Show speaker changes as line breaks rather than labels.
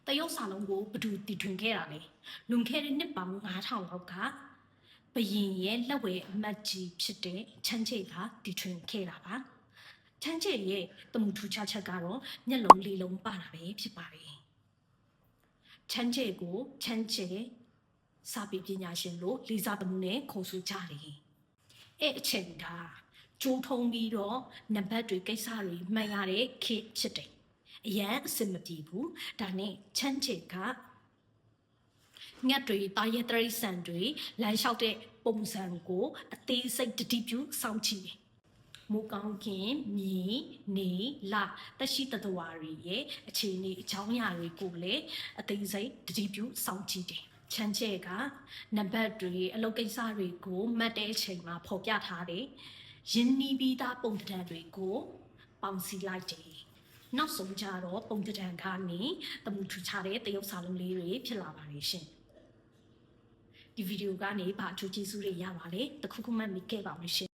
တရုတ်စာလုံးကိုဘယ်သူတည်ထွင်ခဲ့တာလဲလွန်ခဲ့တဲ့နှစ်ပေါင်း9000လောက်ကဘရင်ရဲ့လက်ဝဲအမတ်ကြီးဖြစ်တဲ့ချမ်းချေကတည်ထွင်ခဲ့တာပါချမ်းချေရဲ့တမှုထူးခြားချက်ကတော့မျက်လုံးလေးလုံးပါတာပဲဖြစ်ပါတယ်ချမ်းချေကိုချမ်းချေစာပေပညာရှင်လို့လေးစားတမှုနဲ့ခေါ်ဆိုကြတယ်အဲ့အချိန်ကကျိုးထုံးပြီးတော့နံပါတ်တွေကိစ္စတွေမှတ်ရတဲ့ခေတ်ဖြစ်တယ်အရန်အစင်မပြေဘူးဒါနဲ့ချမ်းချေကငှက်တွေတာရဲတရိษံတွေလမ်းလျှောက်တဲ့ပုံစံကိုအသေးစိတ်တတိပြုစောင့်ကြည့်တယ်မိုးကောင်းခင်မြေနေလတက်ရှိတတဝါတွေရဲ့အခြေအနေအကြောင်းအရာတွေကိုလည်းအသေးစိတ်တတိပြုစောင့်ကြည့်တယ်ချမ်းချဲကနံပါတ်တွေအလုပ်ကိစ္စတွေကိုမှတ်တဲ့အချိန်မှာဖော်ပြထားတယ်ရင်းနှီးပြီးသားပုံသဏ္ဍာန်တွေကိုပေါင်းစည်းလိုက်တယ်နောက်ဆုံးကြတော့ပုံသဏ္ဍာန်ကနေတမှုထူခြားတဲ့တရုတ်စာလုံးလေးတွေဖြစ်လာပါတယ်ရှင်ဒီဗီဒီယိုကနေဘာအကျိုးကျေးဇူးတွေရပါလဲတခုခုမှမိခဲ့ပါမယ်ရှင်